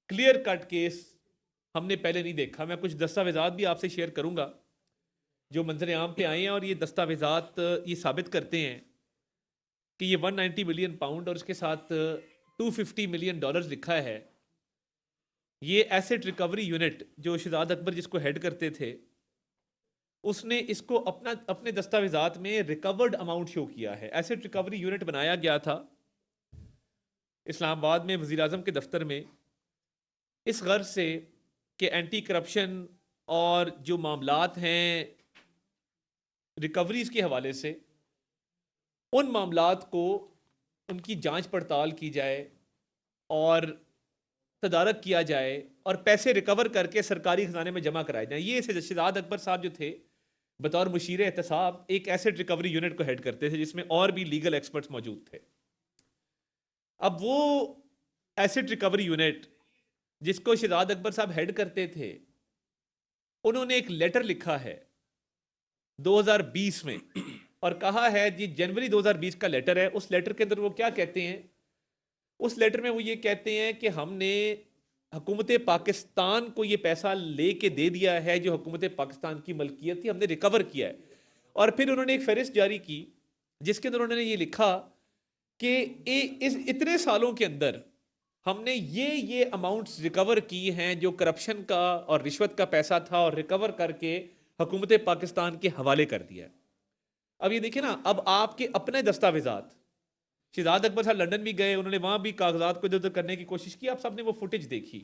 Clear cut case ہم نے پہلے نہیں دیکھا. میں کچھ دستاویزات بھی آپ سے شیئر کروں گا جو منظر عام پہ آئے ہیں، اور یہ دستاویزات یہ ثابت کرتے ہیں کہ یہ 190 ملین پاؤنڈ اور اس کے ساتھ 250 ملین ڈالرز لکھا ہے. یہ ایسٹ ریکوری یونٹ جو شہزاد اکبر جس کو ہیڈ کرتے تھے، اس نے اس کو اپنے دستاویزات میں ریکورڈ اماؤنٹ شو کیا ہے. ایسٹ ریکوری یونٹ بنایا گیا تھا اسلام آباد میں وزیر اعظم کے دفتر میں، اس غرض سے کہ اینٹی کرپشن اور جو معاملات ہیں ریکوریز کے حوالے سے، ان معاملات کو ان کی جانچ پڑتال کی جائے اور تدارک کیا جائے اور پیسے ریکور کر کے سرکاری خزانے میں جمع کرائے جائیں. یہ شہزاد اکبر صاحب جو تھے بطور مشیر احتساب ایک ایسٹ ریکوری یونٹ کو ہیڈ کرتے تھے، جس میں اور بھی لیگل ایکسپرٹس موجود تھے. اب وہ ایسٹ ریکوری یونٹ جس کو شہزاد اکبر صاحب ہیڈ کرتے تھے، انہوں نے ایک لیٹر لکھا ہے 2020 میں اور کہا ہے جی جنوری 2020 کا لیٹر ہے. اس لیٹر کے اندر وہ کیا کہتے ہیں؟ اس لیٹر میں وہ یہ کہتے ہیں کہ ہم نے حکومت پاکستان کو یہ پیسہ لے کے دے دیا ہے جو حکومت پاکستان کی ملکیت تھی، ہم نے ریکور کیا ہے. اور پھر انہوں نے ایک فہرست جاری کی جس کے اندر انہوں نے یہ لکھا کہ اس اتنے سالوں کے اندر ہم نے یہ اماؤنٹس ریکور کی ہیں جو کرپشن کا اور رشوت کا پیسہ تھا، اور ریکور کر کے حکومت پاکستان کے حوالے کر دیا ہے. اب یہ دیکھیں نا، اب آپ کے اپنے دستاویزات، شہزاد اکبر صاحب لنڈن بھی گئے، انہوں نے وہاں بھی کاغذات کو ادھر ادھر کرنے کی کوشش کی. آپ سب نے وہ فوٹیج دیکھی.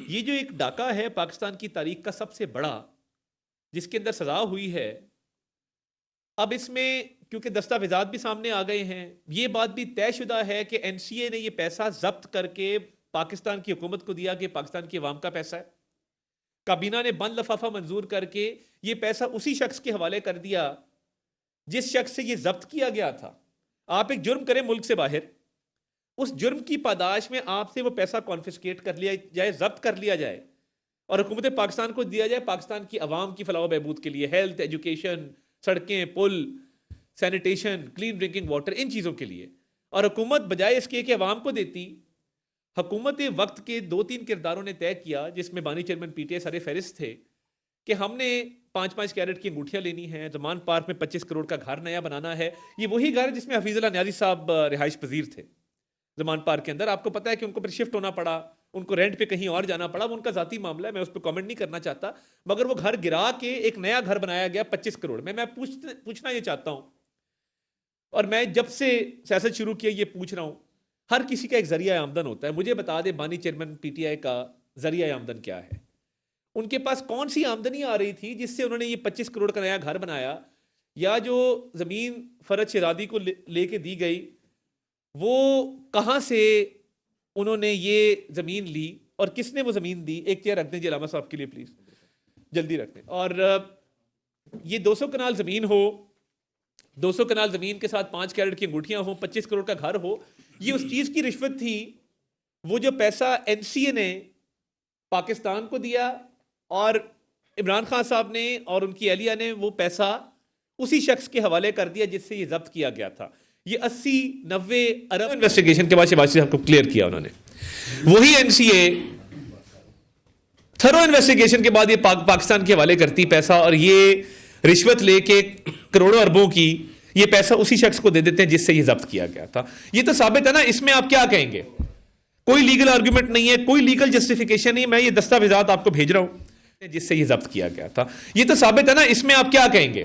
یہ جو ایک ڈاکہ ہے پاکستان کی تاریخ کا سب سے بڑا، جس کے اندر سزا ہوئی ہے، اب اس میں کیونکہ دستاویزات بھی سامنے آ گئے ہیں، یہ بات بھی طے شدہ ہے کہ این سی اے نے یہ پیسہ ضبط کر کے پاکستان کی حکومت کو دیا کہ پاکستان کی عوام کا پیسہ ہے. کابینہ نے بند لفافہ منظور کر کے یہ پیسہ اسی شخص کے حوالے کر دیا جس شخص سے یہ ضبط کیا گیا تھا. آپ ایک جرم کریں ملک سے باہر، اس جرم کی پاداش میں آپ سے وہ پیسہ کانفسکیٹ کر لیا جائے، ضبط کر لیا جائے اور حکومت پاکستان کو دیا جائے پاکستان کی عوام کی فلاح و بہبود کے لیے، ہیلتھ، ایجوکیشن، سڑکیں، پل، سینیٹیشن، کلین ڈرنکنگ واٹر، ان چیزوں کے لیے. اور حکومت بجائے اس کے کہ عوام کو دیتی، حکومت وقت کے 2-3 کرداروں نے طے کیا، جس میں بانی چیئرمین پی ٹی آئی سارے فہرست تھے، کہ ہم نے 5-5 کیرٹ کی انگوٹھیاں لینی ہیں، زمان پارک میں 25 کروڑ کا گھر نیا بنانا ہے. یہ وہی گھر ہے جس میں حفیظ اللہ نیازی صاحب رہائش پذیر تھے زمان پارک کے اندر. آپ کو پتا ہے کہ ان کو پھر شفٹ ہونا پڑا، ان کو رینٹ پہ کہیں اور جانا پڑا، وہ ان کا ذاتی معاملہ ہے، میں اس پہ کامنٹ نہیں کرنا چاہتا. مگر وہ گھر گرا کے ایک نیا گھر بنایا گیا 25 کروڑ میں. پوچھنا یہ چاہتا ہوں، اور میں جب سے سیاست شروع کیا یہ پوچھ رہا ہوں، ہر کسی کا ایک ذریعہ آمدن ہوتا ہے. مجھے بتا دے بانی چیئرمین پی ٹی آئی کا ذریعہ آمدن کیا ہے؟ ان کے پاس کون سی آمدنی آ رہی تھی جس سے انہوں نے یہ 25 کروڑ کا نیا گھر بنایا؟ یا جو زمین فرج شہزادی کو لے کے دی گئی، وہ کہاں سے انہوں نے یہ زمین لی اور کس نے وہ زمین دی؟ ایک چیئر رکھ دیں جی علامہ صاحب کے لیے پلیز، جلدی رکھ دیں. اور یہ 200 کنال زمین ہو، 200 کنال زمین کے ساتھ 5 کیرٹ کی انگوٹھیاں ہوں، 25 کروڑ کا گھر ہو، یہ اس چیز کی رشوت تھی. وہ جو پیسہ این سی اے نے پاکستان کو دیا اور عمران خان صاحب نے اور ان کی اہلیہ نے وہ پیسہ اسی شخص کے حوالے کر دیا جس سے یہ ضبط کیا گیا تھا. یہ 80-90 ارب انویسٹیگیشن کے بعد شہباز صاحب کو کلیئر کیا انہوں نے. وہی این سی اے تھرو انویسٹیگیشن کے بعد یہ پاکستان کے حوالے کرتی پیسہ، اور یہ رشوت لے کے کروڑوں اربوں کی یہ پیسہ اسی شخص کو دے دیتے ہیں جس سے یہ ضبط کیا گیا تھا. یہ تو ثابت ہے نا. اس میں آپ کیا کہیں گے؟ کوئی لیگل آرگومنٹ نہیں ہے، کوئی لیگل جسٹیفیکیشن نہیں. میں یہ دستاویزات آپ کو بھیج رہا ہوں جس سے یہ ضبط کیا گیا تھا. یہ تو ثابت ہے نا. اس میں آپ کیا کہیں گے؟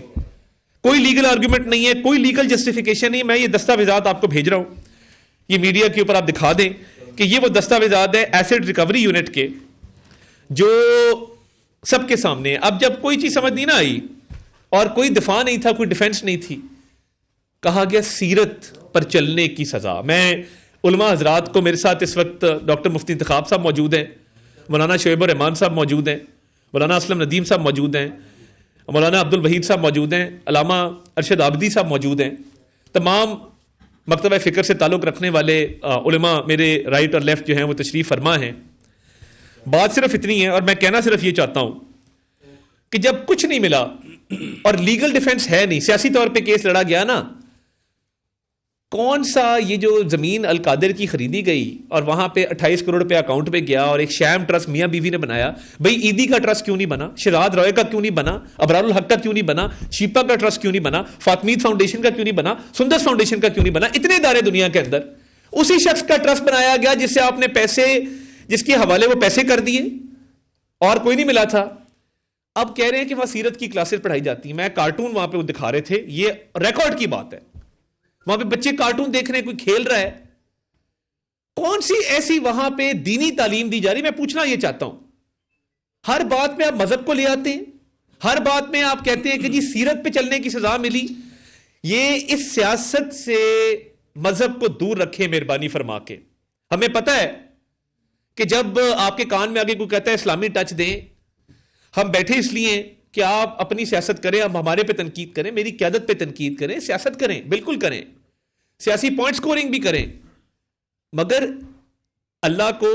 کوئی لیگل آرگومنٹ نہیں ہے، کوئی لیگل جسٹیفیکیشن نہیں. میں یہ دستاویزات آپ کو بھیج رہا ہوں، یہ میڈیا کے اوپر آپ دکھا دیں کہ یہ وہ دستاویزات ہیں ایسٹ ریکوری یونٹ کے جو سب کے سامنے ہیں. اب جب کوئی چیز سمجھ نہیں نہ آئی اور کوئی دفاع نہیں تھا، کوئی ڈیفنس نہیں تھی، کہا گیا سیرت پر چلنے کی سزا. میں علماء حضرات کو، میرے ساتھ اس وقت ڈاکٹر مفتی انتخاب صاحب موجود ہیں، مولانا شعیب الرحمان صاحب موجود ہیں، مولانا اسلم ندیم صاحب موجود ہیں، مولانا عبد الوحید صاحب موجود ہیں، علامہ ارشد عابدی صاحب موجود ہیں. تمام مکتبہ فکر سے تعلق رکھنے والے علماء میرے رائٹ اور لیفٹ جو ہیں وہ تشریف فرما ہیں. بات صرف اتنی ہے، اور میں کہنا صرف یہ چاہتا ہوں کہ جب کچھ نہیں ملا اور لیگل ڈیفنس ہے نہیں، سیاسی طور پہ کیس لڑا گیا نا، کون سا یہ جو زمین القادر کی خریدی گئی اور وہاں پہ 28 کروڑ روپے اکاؤنٹ پہ گیا اور ایک شام ٹرسٹ میاں بیوی نے بنایا, بھئی ایدی کا ٹرسٹ کیوں نہیں بنا, شہزاد روئے کا کیوں نہیں بنا, ابرار الحق کا کیوں نہیں بنا, شیپا کا ٹرسٹ کیوں نہیں بنا, فاطمید فاؤنڈیشن کا کیوں نہیں بنا, سندس فاؤنڈیشن کا کیوں نہیں بنا, اتنے ادارے دنیا کے اندر, اسی شخص کا ٹرسٹ بنایا گیا جس سے آپ نے پیسے, جس کے حوالے وہ پیسے کر دیے اور کوئی نہیں ملا تھا. اب کہہ رہے ہیں کہ وہاں سیرت کی کلاسز پڑھائی جاتی ہیں. میں کارٹون وہاں پہ وہ دکھا رہے تھے, یہ ریکارڈ کی بات ہے, وہاں پہ بچے کارٹون دیکھ رہے ہیں, کوئی کھیل رہا ہے. کون سی ایسی وہاں پہ دینی تعلیم دی جا رہی؟ میں پوچھنا یہ چاہتا ہوں, ہر بات میں آپ مذہب کو لے آتے ہیں, ہر بات میں آپ کہتے ہیں کہ جی سیرت پہ چلنے کی سزا ملی. یہ اس سیاست سے مذہب کو دور رکھیں مہربانی فرما کے. ہمیں پتہ ہے کہ جب آپ کے کان میں آگے کوئی کہتا ہے اسلامی ٹچ دیں, ہم بیٹھے اس لیے کہ آپ اپنی سیاست کریں, آپ ہمارے پہ تنقید کریں, میری قیادت پہ تنقید کریں, سیاست کریں, بالکل کریں, سیاسی پوائنٹ سکورنگ بھی کریں, مگر اللہ کو,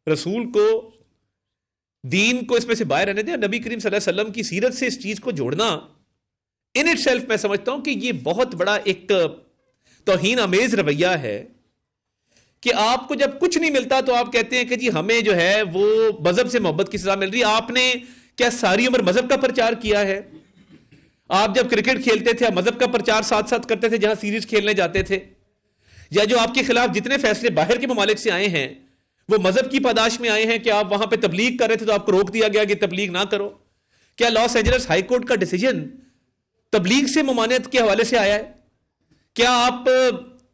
رسول کو, دین کو اس میں سے باہر رہنے دیں. نبی کریم صلی اللہ علیہ وسلم کی سیرت سے اس چیز کو جوڑنا ان اٹ سیلف میں سمجھتا ہوں کہ یہ بہت بڑا ایک توہین آمیز رویہ ہے کہ آپ کو جب کچھ نہیں ملتا تو آپ کہتے ہیں کہ جی ہمیں جو ہے وہ مذہب سے محبت کی سزا مل رہی ہے. آپ نے کیا ساری عمر مذہب کا پرچار کیا ہے؟ آپ جب کرکٹ کھیلتے تھے آپ مذہب کا پرچار ساتھ ساتھ کرتے تھے جہاں سیریز کھیلنے جاتے تھے, یا جو آپ کے خلاف جتنے فیصلے باہر کے ممالک سے آئے ہیں وہ مذہب کی پاداش میں آئے ہیں کہ آپ وہاں پہ تبلیغ کر رہے تھے تو آپ کو روک دیا گیا کہ تبلیغ نہ کرو. کیا لاس اینجلس ہائی کورٹ کا ڈیسیجن تبلیغ سے ممانعت کے حوالے سے آیا ہے؟ کیا آپ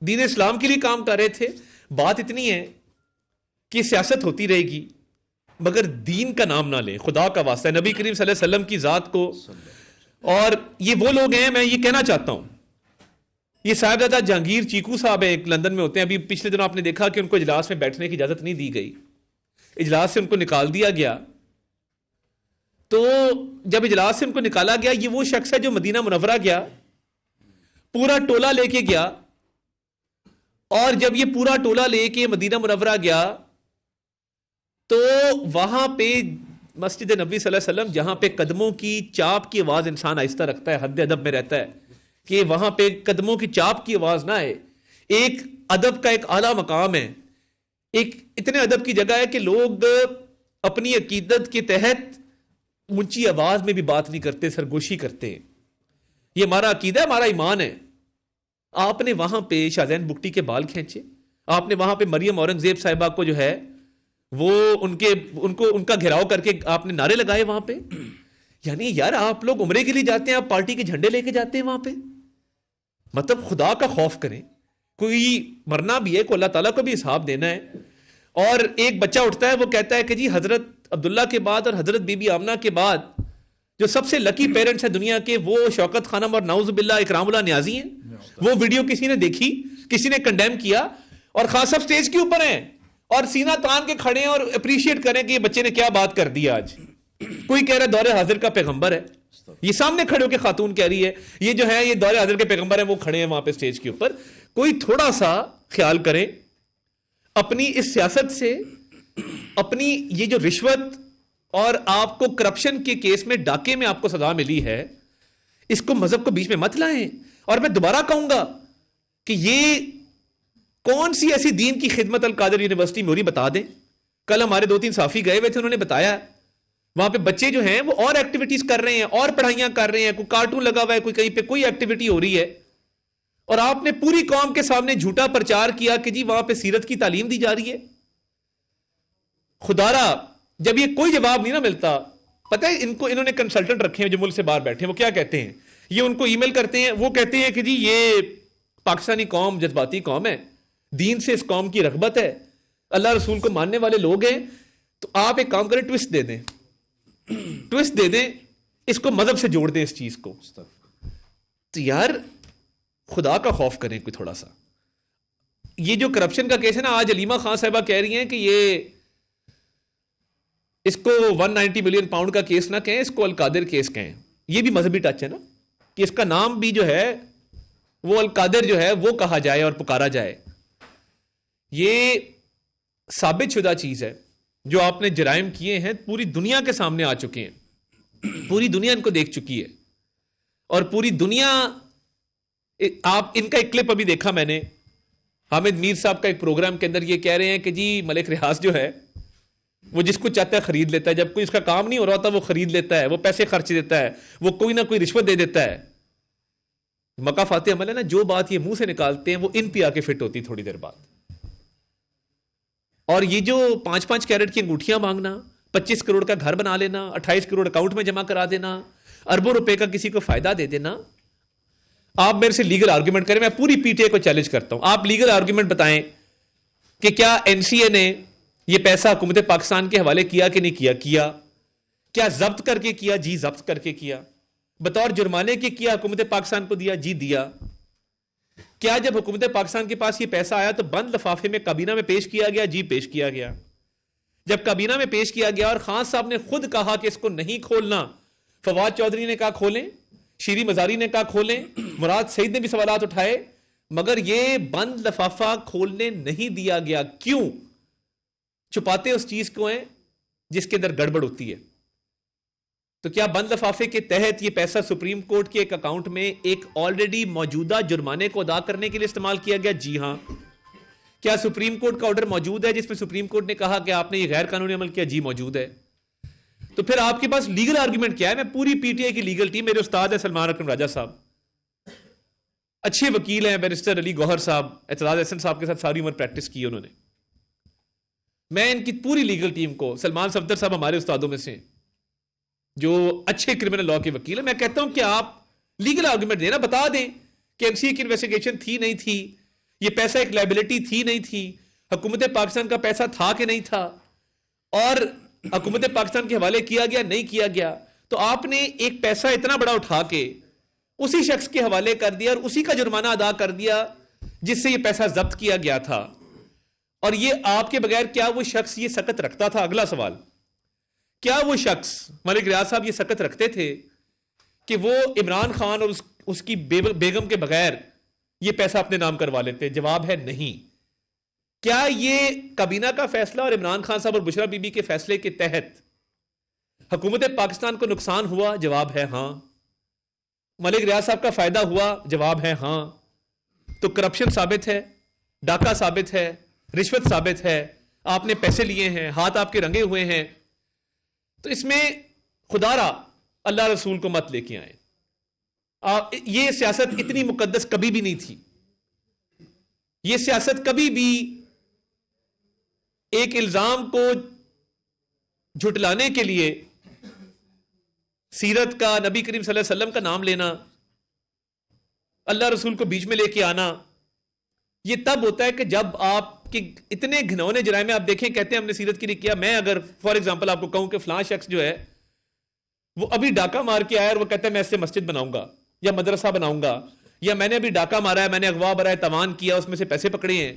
دین اسلام کے لیے کام کر رہے تھے؟ بات اتنی ہے کہ سیاست ہوتی رہے گی مگر دین کا نام نہ لیں, خدا کا واسطہ ہے, نبی کریم صلی اللہ علیہ وسلم کی ذات کو. اور یہ وہ لوگ ہیں, میں یہ کہنا چاہتا ہوں, یہ صاحبزادہ جہانگیر چیکو صاحب ہیں, ایک لندن میں ہوتے ہیں. ابھی پچھلے دنوں آپ نے دیکھا کہ ان کو اجلاس میں بیٹھنے کی اجازت نہیں دی گئی, اجلاس سے ان کو نکال دیا گیا. تو جب اجلاس سے ان کو نکالا گیا, یہ وہ شخص ہے جو مدینہ منورہ گیا, پورا ٹولہ لے کے گیا, اور جب یہ پورا ٹولہ لے کے مدینہ منورہ گیا تو وہاں پہ مسجد نبوی صلی اللہ علیہ وسلم, جہاں پہ قدموں کی چاپ کی آواز انسان آہستہ رکھتا ہے, حد ادب میں رہتا ہے کہ وہاں پہ قدموں کی چاپ کی آواز نہ آئے, ایک ادب کا ایک اعلیٰ مقام ہے, ایک اتنے ادب کی جگہ ہے کہ لوگ اپنی عقیدت کے تحت اونچی آواز میں بھی بات نہیں کرتے, سرگوشی کرتے ہیں. یہ ہمارا عقیدہ ہے, ہمارا ایمان ہے. آپ نے وہاں پہ شاہزین بگٹی کے بال کھینچے, آپ نے وہاں پہ مریم اورنگزیب صاحبہ کو جو ہے وہ ان کا گھیراؤ کر کے آپ نے نعرے لگائے وہاں پہ. یعنی یار آپ لوگ عمرے کے لیے جاتے ہیں, آپ پارٹی کے جھنڈے لے کے جاتے ہیں وہاں پہ. مطلب خدا کا خوف کریں, کوئی مرنا بھی ہے, کوئی اللہ تعالیٰ کو بھی حساب دینا ہے. اور ایک بچہ اٹھتا ہے, وہ کہتا ہے کہ جی حضرت عبداللہ کے بعد اور حضرت بی بی آمنہ کے بعد جو سب سے لکی پیرنٹس ہیں دنیا کے وہ شوکت خانم اور نعوذ باللہ اکرام اللہ نیازی ہیں. وہ ویڈیو کسی نے دیکھی, کسی نے کنڈیم کیا, اور خان صاحب سٹیج کے اوپر ہیں اور سینہ تان کے کھڑے ہیں اور اپریشیٹ کریں کہ یہ بچے نے کیا بات کر دی آج. کوئی کہہ رہا ہے دور حاضر کا پیغمبر ہے, یہ سامنے کھڑے ہو کے خاتون کہہ رہی ہے یہ جو ہے یہ دور حاضر کے پیغمبر ہیں, وہ کھڑے ہیں وہاں پہ سٹیج کے اوپر. کوئی تھوڑا سا خیال کریں اپنی اس سیاست سے, اپنی یہ جو رشوت اور آپ کو کرپشن کے کیس میں ڈاکے میں آپ کو سزا ملی ہے, اس کو مذہب کو بیچ میں مت لائیں. اور میں دوبارہ کہوں گا کہ یہ کون سی ایسی دین کی خدمت القادر یونیورسٹی میں ہو رہی بتا دیں. کل ہمارے 2-3 صحافی گئے ہوئے تھے, انہوں نے بتایا وہاں پہ بچے جو ہیں وہ اور ایکٹیویٹیز کر رہے ہیں, اور پڑھائیاں کر رہے ہیں, کوئی کارٹون لگا ہوا ہے, کوئی کہیں پہ کوئی ایکٹیویٹی ہو رہی ہے, اور آپ نے پوری قوم کے سامنے جھوٹا پرچار کیا کہ جی وہاں پہ سیرت کی تعلیم دی جا رہی ہے. خدارا جب یہ کوئی جواب نہیں نہ ملتا, پتہ ہے انہوں نے کنسلٹنٹ رکھے ہیں جو ملک سے باہر بیٹھے ہیں, وہ کیا کہتے ہیں, یہ ان کو ای میل کرتے ہیں, وہ کہتے ہیں کہ جی یہ پاکستانی قوم جذباتی قوم ہے, دین سے اس قوم کی رغبت ہے, اللہ رسول کو ماننے والے لوگ ہیں, تو آپ ایک کام کریں, ٹوسٹ دے دیں, اس کو مذہب سے جوڑ دیں اس چیز کو. تو یار خدا کا خوف کریں کوئی تھوڑا سا. یہ جو کرپشن کا کیس ہے نا, آج علیمہ خان صاحبہ کہہ رہی ہیں کہ یہ اس کو 190 ملین پاؤنڈ کا کیس نہ کہیں, اس کو القادر کیس کہیں. یہ بھی مذہبی ٹچ ہے نا کہ اس کا نام بھی جو ہے وہ القادر جو ہے وہ کہا جائے اور پکارا جائے. یہ ثابت شدہ چیز ہے, جو آپ نے جرائم کیے ہیں پوری دنیا کے سامنے آ چکے ہیں, پوری دنیا ان کو دیکھ چکی ہے, اور پوری دنیا آپ ان کا ایک کلپ ابھی دیکھا میں نے، حامد میر صاحب کا ایک پروگرام کے اندر یہ کہہ رہے ہیں کہ جی ملک ریاض جو ہے وہ جس کو چاہتا ہے خرید لیتا ہے، جب کوئی اس کا کام نہیں ہو رہا ہوتا وہ خرید لیتا ہے، وہ پیسے خرچ دیتا ہے، وہ کوئی نہ کوئی رشوت دے دیتا ہے. مکہ فاتح عمل ہے نا، جو بات یہ منہ سے نکالتے ہیں وہ ان پہ آ کے فٹ ہوتی تھوڑی دیر بعد. اور یہ جو 5-5 کیرٹ کی انگوٹھیاں مانگنا، 25 کروڑ کا گھر بنا لینا، 28 کروڑ اکاؤنٹ میں جمع کرا دینا، اربوں روپے کا کسی کو فائدہ دے دینا. آپ میرے سے لیگل آرگومنٹ کریں، میں پوری پی ٹی اے کو چیلنج کرتا ہوں، آپ لیگل آرگومنٹ بتائیں کہ کیا این سی اے نے یہ پیسہ حکومت پاکستان کے حوالے کیا کہ نہیں کیا؟ کیا ضبط کر کے کیا؟ جی ضبط کر کے کیا. بطور جرمانے کے کیا حکومت پاکستان کو دیا؟ جی دیا. کیا جب حکومت پاکستان کے پاس یہ پیسہ آیا تو بند لفافے میں کابینہ میں پیش کیا گیا؟ جی پیش کیا گیا. جب کابینہ میں پیش کیا گیا اور خان صاحب نے خود کہا کہ اس کو نہیں کھولنا، فواد چودھری نے کہا کھولیں، شیری مزاری نے کہا کھولیں، مراد سعید نے بھی سوالات اٹھائے، مگر یہ بند لفافہ کھولنے نہیں دیا گیا. کیوں؟ چھپاتے اس چیز کو ہیں جس کے اندر گڑبڑ ہوتی ہے. تو کیا بند لفافے کے تحت یہ پیسہ سپریم کورٹ کے ایک اکاؤنٹ میں ایک آلریڈی موجودہ جرمانے کو ادا کرنے کے لیے استعمال کیا گیا؟ جی ہاں. کیا سپریم کورٹ کا آرڈر موجود ہے جس میں سپریم کورٹ نے کہا کہ آپ نے یہ غیر قانونی عمل کیا؟ جی موجود ہے. تو پھر آپ کے پاس لیگل آرگومنٹ کیا ہے؟ میں پوری پی ٹی اے کی لیگل ٹیم، میرے استاد ہے سلمان اکرم راجہ صاحب، اچھے وکیل ہیں، بیرسٹر علی گوہر صاحب، اعتراض حسن صاحب کے ساتھ ساری عمر پریکٹس کی انہوں نے. میں ان کی پوری لیگل ٹیم کو، سلمان صفدر صاحب ہمارے استادوں میں سے جو اچھے کرمنل لا کے وکیل ہیں، میں کہتا ہوں کہ آپ لیگل آرگومنٹ دینا، بتا دیں کہ این سی اے کی انویسٹیگیشن تھی نہیں تھی، یہ پیسہ ایک لائبلٹی تھی نہیں تھی، حکومت پاکستان کا پیسہ تھا کہ نہیں تھا، اور حکومت پاکستان کے حوالے کیا گیا نہیں کیا گیا. تو آپ نے ایک پیسہ اتنا بڑا اٹھا کے اسی شخص کے حوالے کر دیا اور اسی کا جرمانہ ادا کر دیا جس سے یہ پیسہ ضبط کیا گیا تھا. اور یہ آپ کے بغیر کیا وہ شخص یہ سکت رکھتا تھا؟ اگلا سوال، کیا وہ شخص ملک ریاض صاحب یہ سکت رکھتے تھے کہ وہ عمران خان اور اس کی بیگم کے بغیر یہ پیسہ اپنے نام کروا لیتے؟ جواب ہے نہیں. کیا یہ کابینہ کا فیصلہ اور عمران خان صاحب اور بشرا بی بی کے فیصلے کے تحت حکومت پاکستان کو نقصان ہوا؟ جواب ہے ہاں. ملک ریاض صاحب کا فائدہ ہوا؟ جواب ہے ہاں. تو کرپشن ثابت ہے، ڈاکہ ثابت ہے، رشوت ثابت ہے، آپ نے پیسے لیے ہیں، ہاتھ آپ کے رنگے ہوئے ہیں. تو اس میں خدا را اللہ رسول کو مت لے کے آئیں. یہ سیاست اتنی مقدس کبھی بھی نہیں تھی. یہ سیاست کبھی بھی ایک الزام کو جھٹلانے کے لیے سیرت کا، نبی کریم صلی اللہ علیہ وسلم کا نام لینا، اللہ رسول کو بیچ میں لے کے آنا، یہ تب ہوتا ہے کہ جب آپ کے اتنے گھنونے جرائم میں آپ دیکھیں، کہتے ہیں ہم نے سیرت کے لیے کیا. میں اگر فار ایگزامپل آپ کو کہوں کہ فلاں شخص جو ہے وہ ابھی ڈاکہ مار کے آیا اور وہ کہتا ہے میں اس سے مسجد بناؤں گا یا مدرسہ بناؤں گا، یا میں نے ابھی ڈاکہ مارا ہے، میں نے اغوا برائے تاوان کیا، اس میں سے پیسے پکڑے ہیں،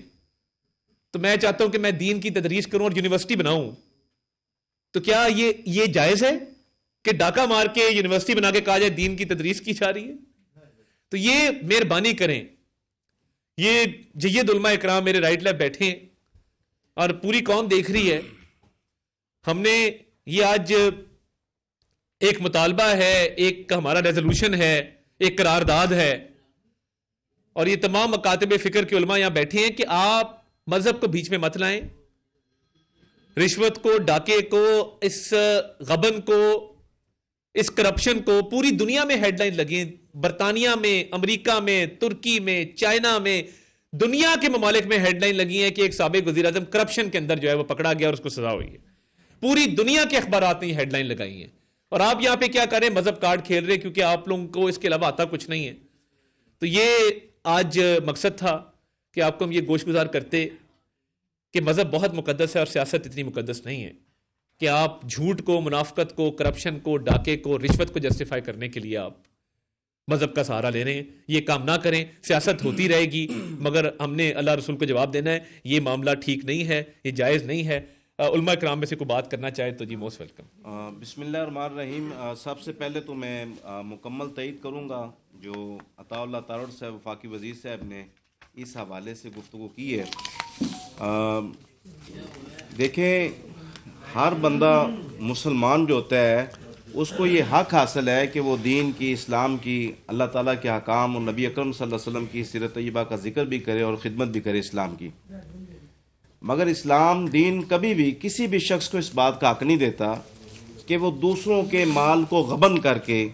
تو میں چاہتا ہوں کہ میں دین کی تدریس کروں اور یونیورسٹی بناؤں. تو کیا یہ جائز ہے کہ ڈاکہ مار کے یونیورسٹی بنا کے کہا جائے دین کی تدریس کی جا رہی ہے؟ تو یہ مہربانی کریں. یہ جید علماء اکرام میرے رائٹ لیفٹ بیٹھے ہیں اور پوری قوم دیکھ رہی ہے. ہم نے یہ آج ایک مطالبہ ہے، ایک ہمارا ریزولوشن ہے، ایک قرارداد ہے، اور یہ تمام مکاتب فکر کے علماء یہاں بیٹھے ہیں کہ آپ مذہب کو بیچ میں مت لائیں. رشوت کو، ڈاکے کو، اس غبن کو، اس کرپشن کو پوری دنیا میں ہیڈ لائن لگیں. برطانیہ میں، امریکہ میں، ترکی میں، چائنا میں، دنیا کے ممالک میں ہیڈ لائن لگی ہیں کہ ایک سابق وزیر اعظم کرپشن کے اندر جو ہے وہ پکڑا گیا اور اس کو سزا ہوئی ہے. پوری دنیا کے اخبارات نے یہ ہیڈ لائن لگائی ہیں. اور آپ یہاں پہ کیا کریں؟ مذہب کارڈ کھیل رہے کیونکہ آپ لوگوں کو اس کے علاوہ آتا کچھ نہیں ہے. تو یہ آج مقصد تھا کہ آپ کو ہم یہ گوش گزار کرتے کہ مذہب بہت مقدس ہے اور سیاست اتنی مقدس نہیں ہے کہ آپ جھوٹ کو، منافقت کو، کرپشن کو، ڈاکے کو، رشوت کو جسٹیفائی کرنے کے لیے آپ مذہب کا سہارا لے رہے ہیں. یہ کام نہ کریں. سیاست ہوتی رہے گی مگر ہم نے اللہ رسول کو جواب دینا ہے. یہ معاملہ ٹھیک نہیں ہے، یہ جائز نہیں ہے. علماء کرام میں سے کوئی بات کرنا چاہے تو جی موسٹ ویلکم. بسم اللہ الرحمن الرحیم. سب سے پہلے تو میں مکمل تائید کروں گا جو عطا اللہ تارڑ صاحب وفاقی وزیر صاحب نے اس حوالے سے گفتگو کی ہے. دیکھیں، ہر بندہ مسلمان جو ہوتا ہے اس کو یہ حق حاصل ہے کہ وہ دین کی، اسلام کی، اللہ تعالیٰ کے احکام اور نبی اکرم صلی اللہ علیہ وسلم کی سیرت طیبہ کا ذکر بھی کرے اور خدمت بھی کرے اسلام کی. مگر اسلام دین کبھی بھی کسی بھی شخص کو اس بات کا حق نہیں دیتا کہ وہ دوسروں کے مال کو غبن کر کے،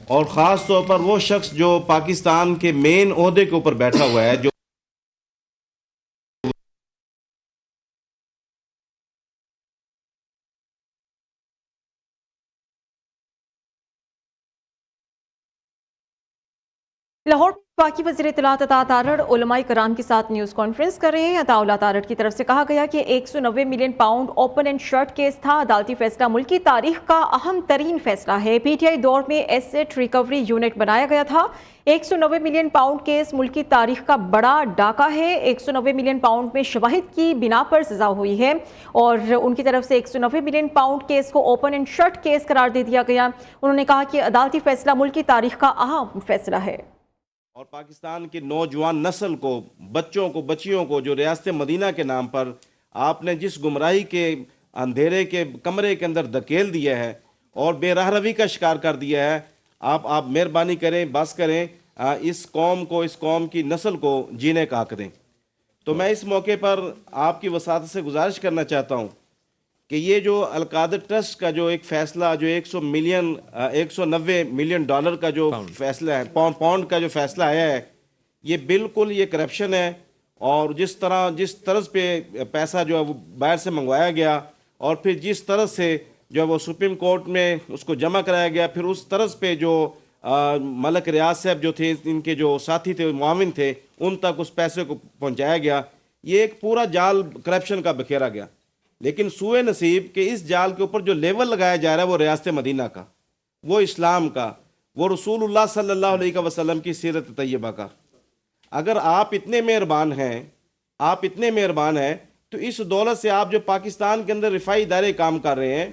اور خاص طور پر وہ شخص جو پاکستان کے مین عہدے کے اوپر بیٹھا ہوا ہے، جو لاہور میں وفاقی وزیر اطلاعات عطا تارڑ علماء کرام کے ساتھ نیوز کانفرنس کر رہے ہیں. عطا اللہ تارڑ کی طرف سے کہا گیا کہ 190 million pound open and shut case تھا. عدالتی فیصلہ ملکی تاریخ کا اہم ترین فیصلہ ہے. پی ٹی آئی دور میں ایسٹ ریکوری یونٹ بنایا گیا تھا. 190 ملین پاؤنڈ کیس ملکی تاریخ کا بڑا ڈاکہ ہے. 190 ملین پاؤنڈ میں شواہد کی بنا پر سزا ہوئی ہے اور ان کی طرف سے 190 ملین پاؤنڈ کیس کو اوپن اینڈ شٹ کیس قرار دے دیا گیا. انہوں نے کہا کہ عدالتی فیصلہ ملکی تاریخ کا اہم فیصلہ ہے. اور پاکستان کی نوجوان نسل کو، بچوں کو، بچیوں کو جو ریاست مدینہ کے نام پر آپ نے جس گمراہی کے اندھیرے کے کمرے کے اندر دھکیل دیا ہے اور بے راہ روی کا شکار کر دیا ہے، آپ مہربانی کریں، بس کریں، اس قوم کو، اس قوم کی نسل کو جینے کا حق دیں. تو میں اس موقع پر آپ کی وساطت سے گزارش کرنا چاہتا ہوں کہ یہ جو القادر ٹرسٹ کا جو ایک فیصلہ، جو 190 ملین ڈالر کا جو فیصلہ ہے، پاؤنڈ کا جو فیصلہ آیا ہے، یہ بالکل یہ کرپشن ہے. اور جس طرز پہ پیسہ جو ہے وہ باہر سے منگوایا گیا اور پھر جس طرح سے جو ہے وہ سپریم کورٹ میں اس کو جمع کرایا گیا، پھر اس طرز پہ جو ملک ریاض صاحب جو تھے، ان کے جو ساتھی تھے، معاون تھے، ان تک اس پیسے کو پہنچایا گیا. یہ ایک پورا جال کرپشن کا بکھیرا گیا. لیکن سوئے نصیب کہ اس جال کے اوپر جو لیول لگایا جا رہا ہے وہ ریاست مدینہ کا، وہ اسلام کا، وہ رسول اللہ صلی اللہ علیہ وسلم کی سیرت طیبہ کا. اگر آپ اتنے مہربان ہیں تو اس دولت سے آپ جو پاکستان کے اندر رفائی ادارے کام کر رہے ہیں،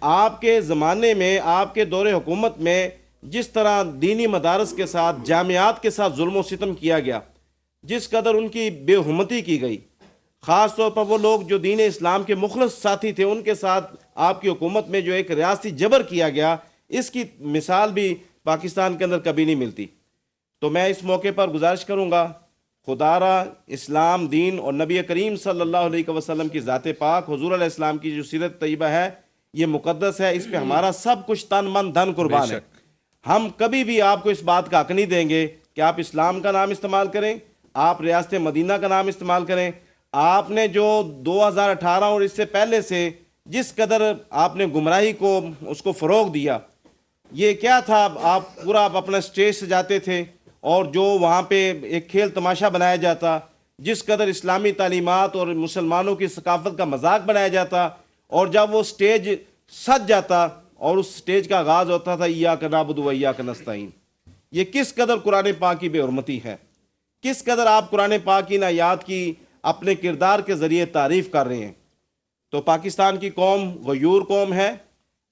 آپ کے زمانے میں، آپ کے دور حکومت میں جس طرح دینی مدارس کے ساتھ، جامعات کے ساتھ ظلم و ستم کیا گیا، جس قدر ان کی بے حرمتی کی گئی، خاص طور پر وہ لوگ جو دین اسلام کے مخلص ساتھی تھے، ان کے ساتھ آپ کی حکومت میں جو ایک ریاستی جبر کیا گیا، اس کی مثال بھی پاکستان کے اندر کبھی نہیں ملتی. تو میں اس موقع پر گزارش کروں گا، خدا را اسلام دین اور نبی کریم صلی اللہ علیہ وسلم کی ذات پاک، حضور علیہ السلام کی جو سیرت طیبہ ہے، یہ مقدس ہے. اس پہ ہمارا سب کچھ تن من دھن قربان ہے. ہم کبھی بھی آپ کو اس بات کا حق نہیں دیں گے کہ آپ اسلام کا نام استعمال کریں، آپ ریاست مدینہ کا نام استعمال کریں. آپ نے جو 2018 اور اس سے پہلے سے جس قدر آپ نے گمراہی کو، اس کو فروغ دیا، یہ کیا تھا؟ آپ پورا اپنا سٹیج سجاتے تھے اور جو وہاں پہ ایک کھیل تماشا بنایا جاتا، جس قدر اسلامی تعلیمات اور مسلمانوں کی ثقافت کا مذاق بنایا جاتا، اور جب وہ سٹیج سج جاتا اور اس سٹیج کا آغاز ہوتا تھا ایاک نعبد و ایاک نستعین. یہ کس قدر قرآن پاک کی بے حرمتی ہے، کس قدر آپ قرآن پاک کی آیات کی اپنے کردار کے ذریعے تعریف کر رہے ہیں. تو پاکستان کی قوم غیور قوم ہے.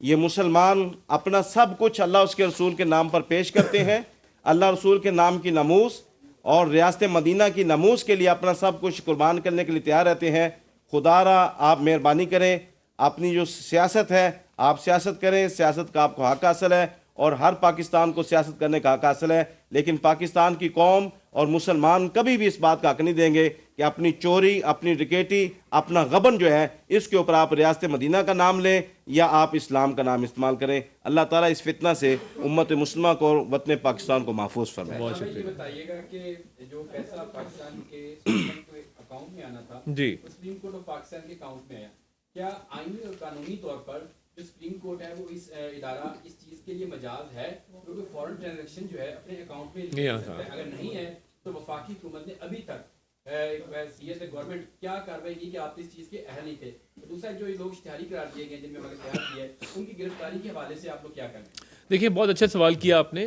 یہ مسلمان اپنا سب کچھ اللہ اس کے رسول کے نام پر پیش کرتے ہیں. اللہ رسول کے نام کی ناموس اور ریاست مدینہ کی ناموس کے لیے اپنا سب کچھ قربان کرنے کے لیے تیار رہتے ہیں. خدا را آپ مہربانی کریں، اپنی جو سیاست ہے آپ سیاست کریں، سیاست کا آپ کو حق حاصل ہے اور ہر پاکستان کو سیاست کرنے کا حق حاصل ہے. لیکن پاکستان کی قوم اور مسلمان کبھی بھی اس بات کا حق نہیں دیں گے کہ اپنی چوری، اپنی ڈکیٹی، اپنا غبن جو ہے، اس کے اوپر آپ ریاست مدینہ کا نام لیں یا آپ اسلام کا نام استعمال کریں. اللہ تعالیٰ اس فتنہ سے امت مسلمہ کو اور وطن پاکستان کو محفوظ فرمائے. بہت شکریہ. یہ بتائیے گا کہ جو پیسہ پاکستان کے اکاؤنٹ میں آنا تھا، جی، سپریم کورٹ آف پاکستان کے اکاؤنٹ میں آیا، کیا آئینی اور قانونی طور پر جو سپریم کورٹ ہے وہ اس ادارہ اس چیز کے لیے مجاز ہے کیونکہ فورن ٹرانزیکشن جو ہے اپنے اکاؤنٹ میں لے سکتا ہے؟ اگر نہیں ہے تو وفاقی حکومت نے ابھی تک گورنمنٹ کیا کاروائی کی کہ آپ اس چیز کے اہل نہیں تھے؟ دوسرا جو لوگ اشتہاری قرار دیے گئے جن میں مگر اتحاد کیا ہے، ان کی گرفتاری کے حوالے سے آپ لوگ کیا کریں؟ دیکھیے بہت اچھا سوال کیا آپ نے.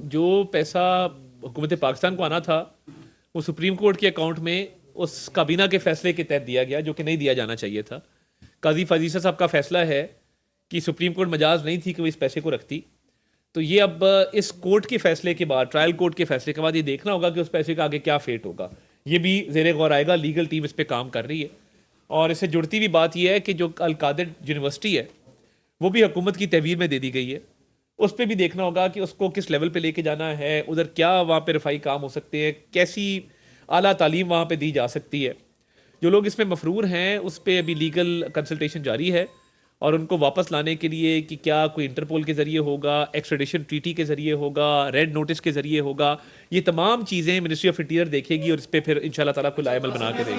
جو پیسہ حکومت پاکستان کو آنا تھا وہ سپریم کورٹ کے اکاؤنٹ میں اس کابینہ کے فیصلے کے تحت دیا گیا، جو کہ نہیں دیا جانا چاہیے تھا. قاضی فضیلہ صاحب کا فیصلہ ہے کہ سپریم کورٹ مجاز نہیں تھی کہ وہ اس پیسے کو رکھتی. تو یہ اب اس کورٹ کے فیصلے کے بعد، ٹرائل کورٹ کے فیصلے کے بعد یہ دیکھنا ہوگا کہ اس پیسے کا آگے کیا فیٹ ہوگا. یہ بھی زیر غور آئے گا. لیگل ٹیم اس پہ کام کر رہی ہے. اور اس سے جڑتی بھی بات یہ ہے کہ جو القادر یونیورسٹی ہے وہ بھی حکومت کی تحویل میں دے دی گئی ہے. اس پہ بھی دیکھنا ہوگا کہ اس کو کس لیول پہ لے کے جانا ہے, ادھر کیا وہاں پہ رفائی کام ہو سکتے ہیں, کیسی اعلیٰ تعلیم وہاں پہ دی جا سکتی ہے. جو لوگ اس میں مفرور ہیں اس پہ ابھی لیگل کنسلٹیشن جاری ہے, اور ان کو واپس لانے کے لیے کہ کیا کوئی انٹرپول کے ذریعے ہوگا, ایکسٹریڈیشن ٹریٹی کے ذریعے ہوگا, ریڈ نوٹس کے ذریعے ہوگا, یہ تمام چیزیں منسٹری آف انٹیریئر دیکھے گی اور اس پہ پھر انشاءاللہ تعالیٰ کوئی عمل بنا کے دے گی.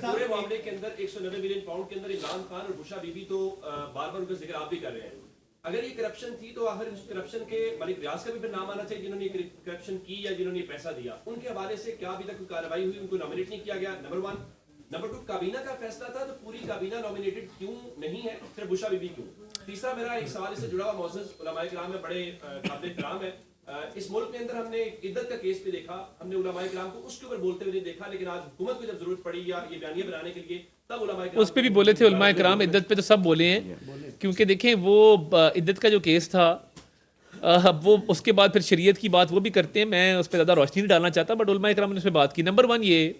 پورے معاملے کے اندر 190 ملین پاؤنڈ کے اندر عمران خان اور بشرا بی بی تو بار بار ان کا ذکر آپ بھی کر رہے ہیں. اگر یہ کرپشن تھی تو آخر اس کرپشن کے ملک ریاض کا بھی پھر نام آنا چاہیے, جنہوں نے یہ کرپشن کی یا جنہوں نے یہ پیسہ دیا. ان کے حوالے سے کیا ابھی تک کوئی کارروائی ہوئی, ان کو نامینیٹ نہیں کیا گیا؟ نمبر 1. نمبر 2, کابینہ کا فیصلہ تھا تو پوری کابینہ نامینیٹڈ کیوں نہیں ہے, صرف بشرا بی بی کیوں؟ تیسرا میرا ایک سوال اس سے جڑا ہوا معزز علماء کرام ہے, بڑے قابل احترام ہے. اس ملک میں اندر ہم نے عدت کا کیس بھی دیکھا, ہم نے علماء کرام کو اس کے اوپر بولتے ہوئے نہیں دیکھا, لیکن آج حکومت کو جب ضرورت پڑی یا یہ بیانیہ بنانے کے لیے تب علماء کرام اس پہ بھی بولے تھے. علماء کرام عدت پہ تو سب بولے ہیں, کیونکہ دیکھیں وہ عدت کا جو کیس تھا وہ اس کے بعد پھر شریعت کی بات وہ بھی کرتے ہیں, میں اس پہ زیادہ روشنی نہیں ڈالنا چاہتا, بٹ علماء کرام نے اس پہ بات کی. نمبر 1 یہ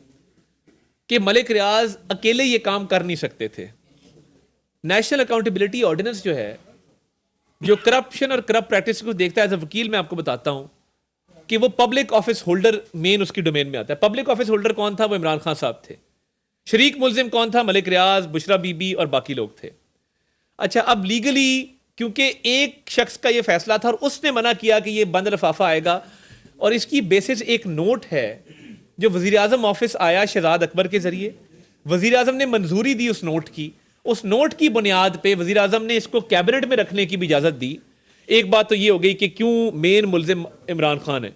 کہ ملک ریاض اکیلے یہ کام کر نہیں سکتے تھے. نیشنل اکاؤنٹیبلٹی آرڈیننس جو ہے, جو کرپشن اور کرپٹ پریکٹس کو دیکھتا ہے, ایز اے وکیل میں آپ کو بتاتا ہوں کہ وہ پبلک آفس ہولڈر مین اس کی ڈومین میں آتا ہے. پبلک آفس ہولڈر کون تھا؟ وہ عمران خان صاحب تھے. شریک ملزم کون تھا؟ ملک ریاض, بشرا بی بی اور باقی لوگ تھے. اچھا, اب لیگلی کیونکہ ایک شخص کا یہ فیصلہ تھا اور اس نے منع کیا کہ یہ بند لفافہ آئے گا, اور اس کی بیسس ایک نوٹ ہے جو وزیر اعظم آفس آیا شہزاد اکبر کے ذریعے, وزیر اعظم نے منظوری دی اس نوٹ کی, اس نوٹ کی بنیاد پہ وزیر اعظم نے اس کو کیبنٹ میں رکھنے کی بھی اجازت دی. ایک بات تو یہ ہو گئی کہ کیوں مین ملزم عمران خان ہے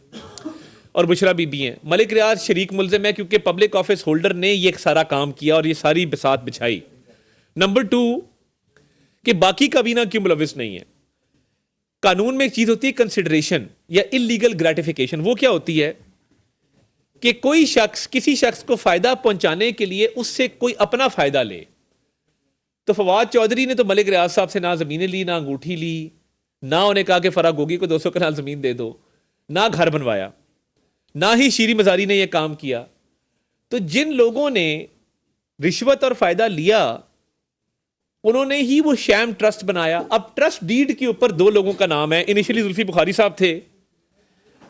اور بشرا بی بی ہیں, ملک ریاض شریک ملزم ہے کیونکہ پبلک آفس ہولڈر نے یہ سارا کام کیا اور یہ ساری بساط بچھائی. نمبر 2 کہ باقی کابینہ کیوں ملوث نہیں ہے. قانون میں ایک چیز ہوتی ہے کنسیڈریشن یا انلیگل گریٹیفیکیشن. وہ کیا ہوتی ہے کہ کوئی شخص کسی شخص کو فائدہ پہنچانے کے لیے اس سے کوئی اپنا فائدہ لے. تو فواد چودھری نے تو ملک ریاض صاحب سے نہ زمینیں لی, نہ انگوٹھی لی, نہ انہیں کہا کہ فرا گوگی کو 200 کنال زمین دے دو, نہ گھر بنوایا, نہ ہی شیری مزاری نے یہ کام کیا. تو جن لوگوں نے رشوت اور فائدہ لیا انہوں نے ہی وہ شیم ٹرسٹ بنایا. اب ٹرسٹ ڈیڈ کے اوپر 2 لوگوں کا نام ہے. انیشلی زلفی بخاری صاحب تھے,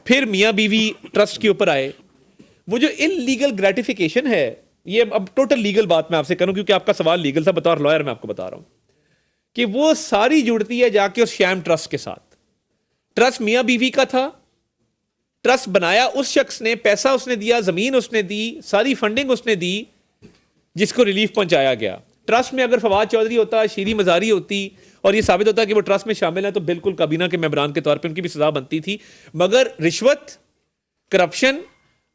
پھر میاں بیوی ٹرسٹ کے اوپر آئے. وہ جو ان لیگل گریٹیفیکیشن ہے, یہ اب ٹوٹل لیگل بات میں آپ سے کروں کیونکہ آپ کا سوال لیگل تھا, بطور لائر میں آپ کو بتا رہا ہوں کہ وہ ساری جڑتی ہے جا کے اس شیم ٹرسٹ کے ساتھ. ٹرسٹ میاں بیوی کا تھا, ٹرسٹ بنایا اس شخص نے, پیسہ اس نے دیا, زمین اس نے دی, ساری فنڈنگ اس نے دی جس کو ریلیف پہنچایا گیا. ٹرسٹ میں اگر فواد چودھری ہوتا, شیری مزاری ہوتی اور یہ ثابت ہوتا کہ وہ ٹرسٹ میں شامل ہیں, تو بالکل کابینہ کے ممبران کے طور پہ ان کی بھی سزا بنتی تھی. مگر رشوت, کرپشن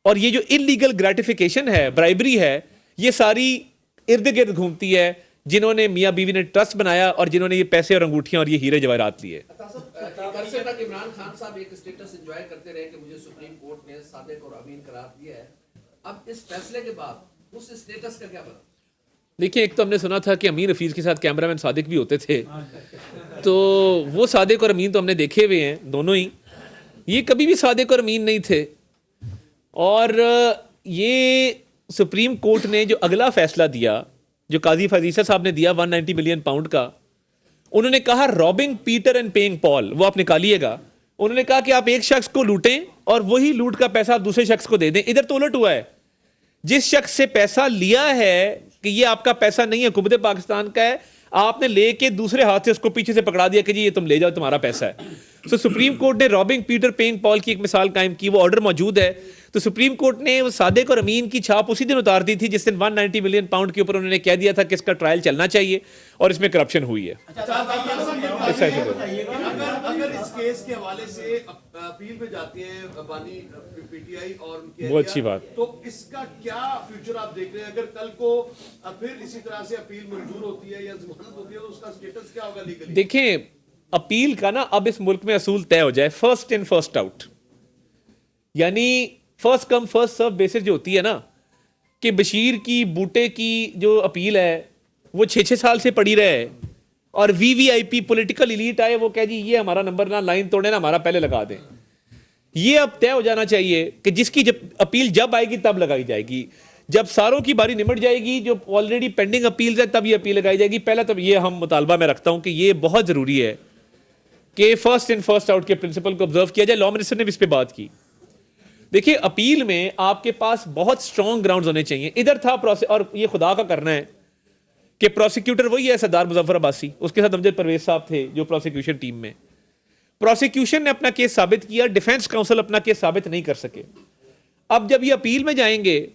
اور یہ جو انلیگل گریٹیفیکیشن ہے, برائبری ہے, یہ ساری ارد گرد گھومتی ہے جنہوں نے میاں بیوی نے ٹرسٹ بنایا اور جنہوں نے یہ پیسے اور انگوٹھیاں اور یہ ہیرے جواہرات لیے. عرصے تک عمران خان صاحب ایک اسٹیٹس انجوائے کرتے رہے کہ مجھے سپریم کورٹ نے صادق اور امین قرار دیا ہے. اب اس فیصلے کے بعد اس اسٹیٹس کا کیا بنا؟ دیکھیں, ایک تو ہم نے سنا تھا کہ امین حفیظ کے ساتھ کیمرہ مین صادق بھی ہوتے تھے, تو وہ صادق اور امین تو ہم نے دیکھے ہوئے ہیں دونوں ہی. یہ کبھی بھی صادق اور امین نہیں تھے. اور یہ سپریم کورٹ نے جو اگلا فیصلہ دیا, جو قاضی فیضیسہ صاحب نے دیا 190 ملین پاؤنڈ کا, انہوں نے کہا رابنگ پیٹر اینڈ پیئنگ پال, وہ آپ نکالیے گا. انہوں نے کہا کہ آپ ایک شخص کو لوٹیں اور وہی لوٹ کا پیسہ آپ دوسرے شخص کو دے دیں. ادھر تو الٹ ہوا ہے, جس شخص سے پیسہ لیا ہے کہ یہ آپ کا پیسہ نہیں ہے, حکومت پاکستان کا ہے, آپ نے لے کے دوسرے ہاتھ سے اس کو پیچھے سے پکڑا دیا کہ جی یہ تم لے جاؤ, تمہارا پیسہ ہے. تو سپریم کورٹ نے رابنگ پیٹر پیئنگ پال کی ایک مثال قائم کی, وہ آرڈر موجود ہے. تو سپریم کورٹ نے وہ صادق اور امین کی چھاپ اسی دن اتار دی تھی جس دن 190 ملین پاؤنڈ کے اوپر انہوں نے کہہ دیا تھا کہ اس کا ٹرائل چلنا چاہیے اور اس میں کرپشن ہوئی ہے. اگر اس کیس کے حوالے سے اپیل پہ جاتی ہے بانی پی ٹی آئی اور ان کے وہ اچھی بات, تو اس کا کیا فیوچر آپ دیکھ رہے ہیں؟ اگر کل کو پھر اسی طرح سے اپیل منظور ہوتی ہے یا ضمانت ہوتی ہے تو اس کا سٹیٹس کیا ہوگا لیگلی؟ دیکھیں اپیل کا نا اب اس ملک میں اصول طے ہو جائے, فرسٹ ان فرسٹ آؤٹ, یعنی first come first serve basis جو ہوتی ہے نا, کہ بشیر کی بوٹے کی جو اپیل ہے وہ 6 سال سے پڑی رہے اور وی وی آئی پی پولیٹیکل ایلیٹ آئے, وہ کہہ جی یہ ہمارا نمبر نہ لائن توڑے نا, ہمارا پہلے لگا دیں. یہ اب طے ہو جانا چاہیے کہ جس کی جب اپیل جب آئے گی تب لگائی جائے گی. جب ساروں کی باری نمٹ جائے گی, جو آلریڈی پینڈنگ اپیلز ہے, تب یہ اپیل لگائی جائے گی. پہلا تو یہ ہم مطالبہ میں رکھتا ہوں کہ یہ بہت ضروری ہے کہ فرسٹ ان فرسٹ آؤٹ کے پرنسپل کو آبزرو کیا جائے. لا منسٹر نے بھی اس پہ بات کی. دیکھیے اپیل میں آپ کے پاس بہت سٹرونگ گراؤنڈز ہونے چاہیے. ادھر تھا اور یہ خدا کا کرنا ہے کہ پروسیکیوٹر وہی ہے سردار مظفر عباسی, اس کے ساتھ امجد پرویز صاحب تھے جو پروسیکیوشن ٹیم میں. پروسیکیوشن نے اپنا کیس ثابت کیا, ڈیفنس کاؤنسل اپنا کیس ثابت نہیں کر سکے. اب جب یہ اپیل میں جائیں گے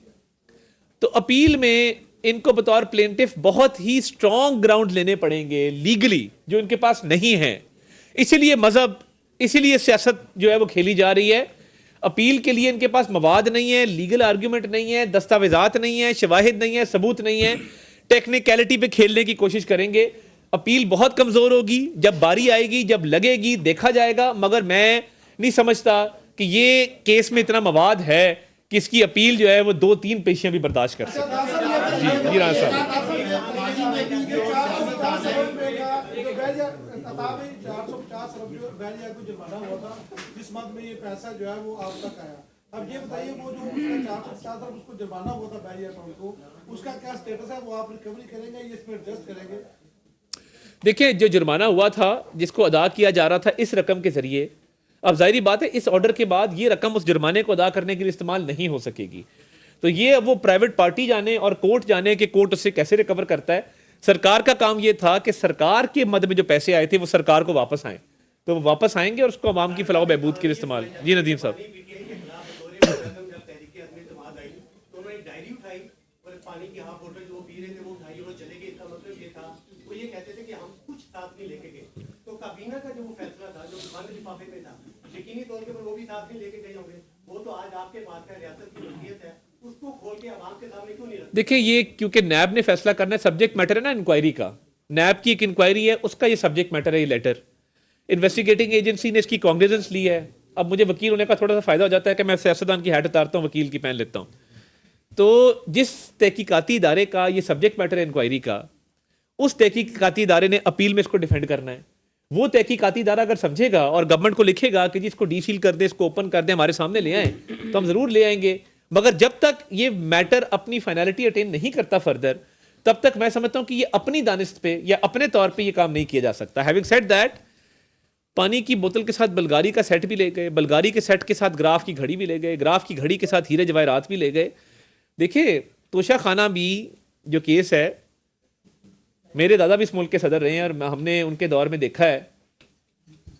تو اپیل میں ان کو بطور پلینٹف بہت ہی سٹرونگ گراؤنڈ لینے پڑیں گے لیگلی, جو ان کے پاس نہیں ہیں. اسی لیے مذہب, اسی لیے سیاست جو ہے وہ کھیلی جا رہی ہے. اپیل کے لیے ان کے پاس مواد نہیں ہے, لیگل آرگیومنٹ نہیں ہے, دستاویزات نہیں ہے, شواہد نہیں ہے, ثبوت نہیں ہے. ٹیکنیکلٹی پہ کھیلنے کی کوشش کریں گے. اپیل بہت کمزور ہوگی. جب باری آئے گی, جب لگے گی, دیکھا جائے گا. مگر میں نہیں سمجھتا کہ یہ کیس میں اتنا مواد ہے کہ اس کی اپیل جو ہے وہ 2-3 پیشیاں بھی برداشت کر سکے. جی رانا صاحب. جس مد میں یہ پیسہ جو ہے وہ آپ تک آیا, اب یہ بتائیے وہ جو اس کا 450 ارب اس کو جرمانہ ہوا تھا بیریئر اکاؤنٹ کو, اس کا کیا سٹیٹس ہے, وہ آپ ریکوری کریں گے یا اس میں ایڈجسٹ کریں گے؟ دیکھیں جو جرمانہ ہوا تھا جس کو ادا کیا جا رہا تھا اس رقم کے ذریعے, اب ظاہری بات ہے اس آرڈر کے بعد یہ رقم اس جرمانے کو ادا کرنے کے لیے استعمال نہیں ہو سکے گی. تو یہ اب وہ پرائیویٹ پارٹی جانے اور کورٹ جانے کہ کورٹ اس سے کیسے ریکور کرتا ہے. سرکار کا کام یہ تھا کہ سرکار کے مد میں جو پیسے آئے تھے وہ سرکار کو واپس آئیں, تو وہ واپس آئیں گے اور اس کو عوام کی فلاح و بہبود کے لیے استعمال. جی ندیم صاحب. پانی کی ہاف بوتل جو پی رہے تھے وہ اٹھائی اور چلے گئے. اس کا مطلب یہ تھا وہ یہ کہتے تھے کہ ہم کچھ ساتھ نہیں لے کے گئے. تو کابینہ کا جو وہ فیصلہ تھا جو خان لفافے میں تھا, یقینی طور پر وہ بھی ساتھ نہیں لے کے گئے ہوں گے. وہ تو آج آپ کے پاس ہے, ریاست کی ملکیت ہے, اس کو کھول کے عوام کے سامنے کیوں نہیں رکھتے؟ دیکھیں یہ کیونکہ نیب نے فیصلہ کرنا ہے, سبجیکٹ میٹر ہے نا انکوائری کا. نیب کی ایک انکوائری ہے, اس کا یہ سبجیکٹ میٹر ہے. یہ لیٹر انویسٹیگیٹنگ ایجنسی نے اس کی کانگریزنس لی ہے. اب مجھے وکیل ہونے کا تھوڑا سا فائدہ ہو جاتا ہے کہ میں سیاستدان کی ہیٹ اتارتا ہوں, وکیل کی پہن لیتا ہوں. تو جس تحقیقاتی ادارے کا یہ سبجیکٹ میٹر ہے انکوائری کا, اس تحقیقاتی ادارے نے اپیل میں اس کو ڈیفینڈ کرنا ہے. وہ تحقیقاتی ادارہ اگر سمجھے گا اور گورنمنٹ کو لکھے گا کہ جی اس کو ڈی سیل کر دیں, اس کو اوپن کر دیں, ہمارے سامنے لے آئیں, تو ہم ضرور لے آئیں گے. مگر جب تک یہ میٹر اپنی فائنلٹی اٹین نہیں کرتا فردر, تب تک میں سمجھتا ہوں کہ یہ اپنی دانست پہ یا اپنے طور پہ یہ کام نہیں کیا جا سکتا. ہیونگ سیڈ دیٹ, پانی کی بوتل کے ساتھ بلغاری کا سیٹ بھی لے گئے, بلغاری کے سیٹ کے ساتھ گراف کی گھڑی بھی لے گئے, گراف کی گھڑی کے ساتھ ہیرے جواہرات بھی لے گئے. دیکھیں توشہ خانہ بھی جو کیس ہے, میرے دادا بھی اس ملک کے صدر رہے ہیں اور ہم نے ان کے دور میں دیکھا ہے,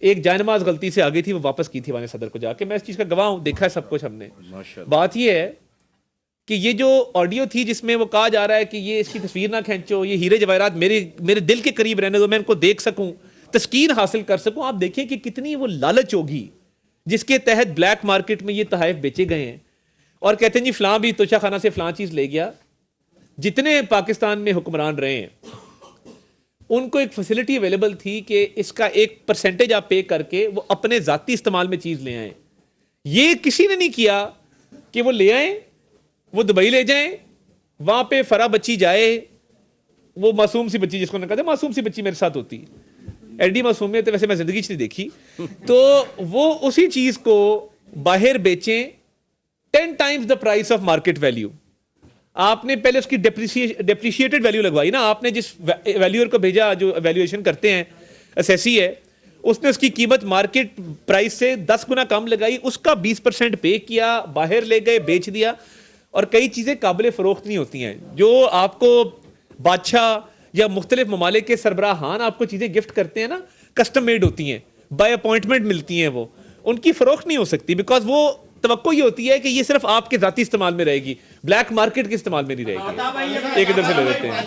ایک جائنماز غلطی سے آ گئی تھی, وہ واپس کی تھی وہاں صدر کو جا کے. میں اس چیز کا گواہ ہوں, دیکھا ہے سب کچھ ہم نے. بات یہ ہے کہ یہ جو آڈیو تھی جس میں وہ کہا جا رہا ہے کہ یہ اس کی تصویر نہ کھینچو, یہ ہیرے جواہرات میرے دل کے قریب رہنے دو, میں ان کو دیکھ سکوں, تسکین حاصل کر سکوں. آپ دیکھیں کہ کتنی وہ لالچ ہوگی جس کے تحت بلیک مارکیٹ میں یہ تحائف بیچے گئے ہیں, اور کہتے ہیں جی فلاں بھی توشہ خانہ سے فلاں چیز لے گیا. جتنے پاکستان میں حکمران رہے ہیں ان کو ایک فیسلٹی اویلیبل تھی کہ اس کا 1% آپ پے کر کے وہ اپنے ذاتی استعمال میں چیز لے آئیں. یہ کسی نے نہیں کیا کہ وہ لے آئیں, وہ دبئی لے جائیں, وہاں پہ فرا بچی جائے, وہ معصوم سی بچی جس کو کہتے ہیں, معصوم سی بچی میرے ساتھ ہوتی, ایڈی معصومیت ویسے میں زندگی نہیں دیکھی, تو وہ اسی چیز کو باہر بیچیں 10 times the price of market value. آپ نے پہلے اس کی ڈیپریشیٹڈ ویلیو لگوائی نا, آپ نے جس ویلیور کو بھیجا جو ویلیویشن کرتے ہیں, اسیسی ہے, اس نے اس کی قیمت مارکیٹ پرائس سے 10 گنا کم لگائی, اس کا 20% پے کیا, باہر لے گئے, بیچ دیا. اور کئی چیزیں قابل فروخت نہیں ہوتی ہیں, جو آپ کو بادشاہ یا مختلف ممالک کے سربراہان آپ کو چیزیں گفٹ کرتے ہیں نا, کسٹم میڈ ہوتی ہیں, بائی اپوائنٹمنٹ ملتی ہیں, وہ ان کی فروخت نہیں ہو سکتی, بیکاز وہ توقع یہ ہوتی ہے کہ یہ صرف آپ کے ذاتی استعمال میں رہے گی, بلیک مارکیٹ کے استعمال میں نہیں رہے گی. ایک ادھر سے لے لیتے ہیں.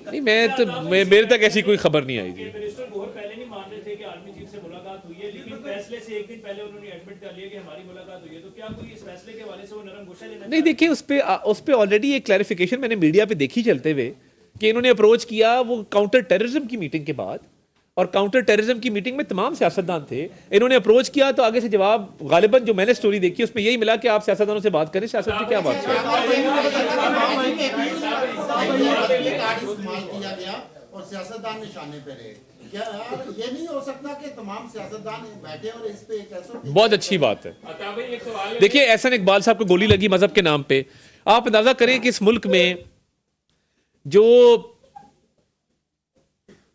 نہیں میں تو میرے تک ایسی کوئی خبر نہیں آئی جی. نہیں دیکھیں اس پہ آلریڈی ایک کلیریفیکیشن میں نے میڈیا پہ دیکھی چلتے ہوئے کہ انہوں نے اپروچ کیا وہ کاؤنٹر ٹیررزم کی میٹنگ کے بعد, اور کاؤنٹر ٹیررزم کی میٹنگ میں تمام سیاستدان تھے, انہوں نے اپروچ کیا تو آگے سے جواب غالباً جو میں نے سٹوری دیکھی اس میں یہی ملا کہ آپ سیاستدانوں سے بات کریں, سیاست میں کیا بات کریں. اور سیاستدان نشانے پہ رہے. کیا یار یہ نہیں ہو سکتا کہ تمام سیاستدان بیٹھے اور اس پہ ایک ایسا بہت اچھی بات ہے. دیکھیے احسن اقبال صاحب کو گولی لگی مذہب کے نام پہ. آپ اندازہ کریں کہ اس ملک میں جو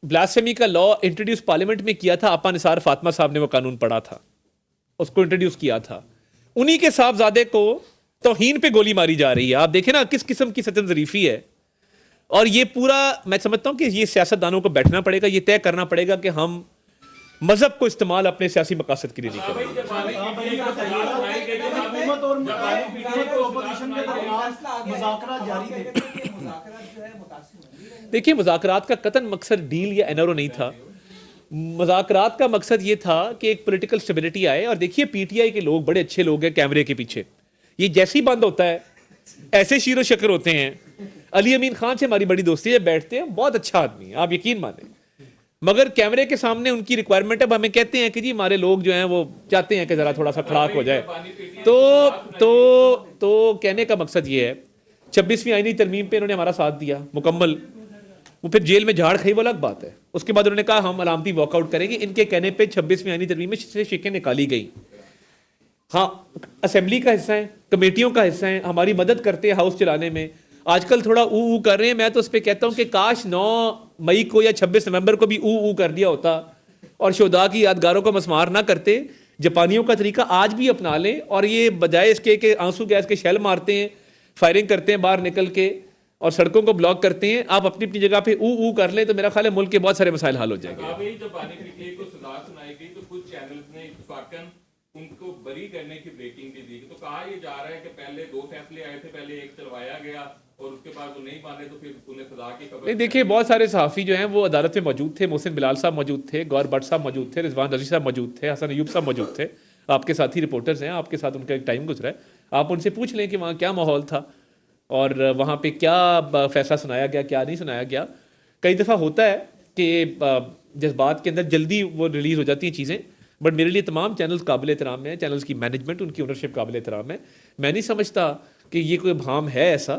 بلاسفیمی کا لا انٹروڈیوس پارلیمنٹ میں کیا تھا آپا نثار فاطمہ صاحب نے وہ قانون پڑھا تھا, اس کو انٹروڈیوس کیا تھا. انہی کے صاحبزادے کو توہین پہ گولی ماری جا رہی ہے. آپ دیکھیں نا کس قسم کی سطح ظریفی ہے. اور یہ پورا میں سمجھتا ہوں کہ یہ سیاستدانوں کو بیٹھنا پڑے گا, یہ طے کرنا پڑے گا کہ ہم مذہب کو استعمال اپنے سیاسی مقاصد کے لیے نہیں کریں. حکومت اور اپوزیشن کے درمیان مذاکرات جاری تھے. دیکھیں مذاکرات کا قطعاً مقصد ڈیل یا این آر او نہیں تھا. مذاکرات کا مقصد یہ تھا کہ ایک پولیٹیکل اسٹیبلٹی آئے. اور دیکھیے پی ٹی آئی کے لوگ بڑے اچھے لوگ ہیں کیمرے کے پیچھے, یہ جیسے ہی بند ہوتا ہے ایسے شیر و شکر ہوتے ہیں. علی امین خان سے ہماری بڑی دوستی ہے, بیٹھتے ہیں, بہت اچھا آدمی ہے, آپ یقین مانیں. مگر کیمرے کے سامنے ان کی ریکوائرمنٹ ہے, اب ہمیں کہتے ہیں کہ جی ہمارے لوگ جو ہیں وہ چاہتے ہیں کہ ذرا تھوڑا سا کھڑاک ہو جائے. تو کہنے کا مقصد یہ ہے 26ویں آئینی ترمیم پہ انہوں نے ہمارا ساتھ دیا مکمل. وہ پھر جیل میں جھاڑ کھائی وہ الگ بات ہے. اس کے بعد انہوں نے کہا ہم علامتی واک آؤٹ کریں گے. ان کے کہنے پہ 26ویں آئینی ترمیم میں سے شکیں نکالی گئی. ہاں اسمبلی کا حصہ ہیں, کمیٹیوں کا حصہ ہیں, ہماری مدد کرتے ہیں ہاؤس چلانے میں. آج کل تھوڑا او کر رہے ہیں. میں تو اس پہ کہتا ہوں کہ کاش 9 مئی کو یا 26 نومبر کو بھی او کر دیا ہوتا اور شہداء کی یادگاروں کو مسمار نہ کرتے. جاپانیوں کا طریقہ آج بھی اپنا لیں, اور یہ بجائے اس کے کہ آنسو گیس کے شیل مارتے ہیں, فائرنگ کرتے ہیں باہر نکل کے اور سڑکوں کو بلاک کرتے ہیں, آپ اپنی اپنی جگہ پہ او کر لیں تو میرا خیال ہے ملک کے بہت سارے مسائل حل ہو جائیں گے. جاپانی پی ٹی آئی کو سزا سنائی گئی تو کچھ چینلز نے اتفاقاً ان کو بری کرنے کی بریکنگ بھی دی. تو کہا یہ جا رہا ہے کہ پہلے 2 فیصلے آئے تھے, پہلے ایک چلوایا گیا اور اس کے بعد وہ نہیں مانے تو پھر انہیں سزا کی خبر. نہیں دیکھیے بہت سارے صحافی جو ہیں وہ عدالت میں موجود تھے. محسن بلال صاحب موجود تھے, گور بٹ صاحب موجود تھے, رضوان رضی صاحب موجود تھے, حسن ایوب صاحب موجود تھے. آپ کے ساتھی رپورٹرز ہیں, آپ کے ساتھ ان کا ایک ٹائم گزرا ہے. آپ ان سے پوچھ لیں کہ وہاں کیا ماحول تھا اور وہاں پہ کیا فیصلہ سنایا گیا, کیا نہیں سنایا گیا. کئی دفعہ ہوتا ہے کہ جذبات کے اندر جلدی وہ ریلیز ہو جاتی ہیں چیزیں, بٹ میرے لیے تمام چینلز قابل احترام ہیں. چینلز کی مینجمنٹ, ان کی اونرشپ قابل احترام ہے. میں نہیں سمجھتا کہ یہ کوئی ابہام ہے ایسا.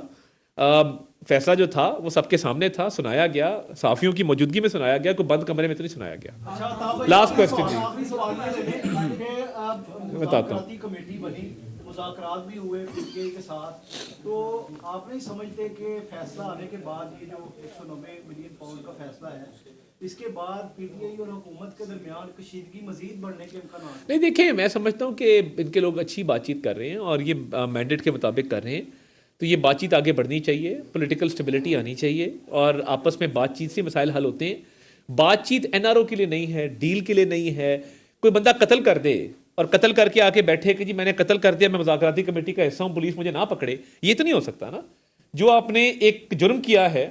فیصلہ جو تھا وہ سب کے سامنے تھا, سنایا گیا, صحافیوں کی موجودگی میں سنایا گیا, کوئی بند کمرے میں تو نہیں سنایا گیا. لاسٹ کوسچن بتاتا ہوں. کمیٹی بنی, مذاکرات بھی ہوئے پی ٹی آئی کے ساتھ, تو آپ نہیں سمجھتے کہ فیصلہ آنے کے بعد یہ جو 190 ملین پاؤنڈ کا فیصلہ ہے, اس کے بعد پی ٹی آئی اور حکومت کے درمیان کشیدگی مزید بڑھنے کے امکانات؟ نہیں دیکھیں میں سمجھتا ہوں کہ ان کے لوگ اچھی بات چیت کر رہے ہیں اور یہ مینڈیٹ کے مطابق کر رہے ہیں. تو یہ بات چیت آگے بڑھنی چاہیے, پولیٹیکل اسٹیبلٹی آنی چاہیے اور آپس میں بات چیت سے مسائل حل ہوتے ہیں. بات چیت این آر او کے لیے نہیں ہے, ڈیل کے لیے نہیں ہے. کوئی بندہ قتل کر دے اور قتل کر کے آ کے بیٹھے کہ جی میں نے قتل کر دیا, میں مذاکراتی کمیٹی کا حصہ ہوں, پولیس مجھے نہ پکڑے, یہ تو نہیں ہو سکتا نا. جو آپ نے ایک جرم کیا ہے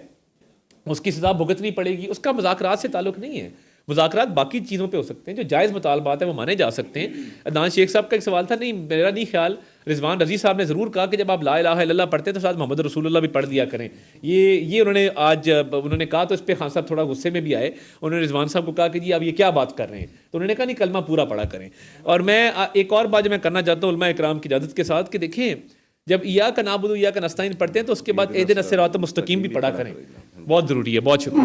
اس کی سزا بھگتنی پڑے گی, اس کا مذاکرات سے تعلق نہیں ہے. مذاکرات باقی چیزوں پہ ہو سکتے ہیں, جو جائز مطالبات ہیں وہ مانے جا سکتے ہیں. عدنان شیخ صاحب کا ایک سوال تھا, نہیں میرا نہیں خیال, رضوان رضی صاحب نے ضرور کہا کہ جب آپ لا الہ الا اللہ پڑھتے ہیں تو ساتھ محمد رسول اللہ بھی پڑھ دیا کریں. یہ انہوں نے آج انہوں نے کہا تو اس پہ خان صاحب تھوڑا غصے میں بھی آئے. انہوں نے رضوان صاحب کو کہا کہ جی آپ یہ کیا بات کر رہے ہیں, تو انہوں نے کہا نہیں کلمہ پورا پڑھا کریں. اور میں ایک اور بات جو میں کرنا چاہتا ہوں علماء اکرام کی اجازت کے ساتھ, کہ دیکھیں جب ایاک نعبد و ایاک نستعین پڑھتے ہیں تو اس کے بعد اہدنا الصراط المستقیم بھی پڑھا کریں, بہت ضروری ہے. بہت شکریہ.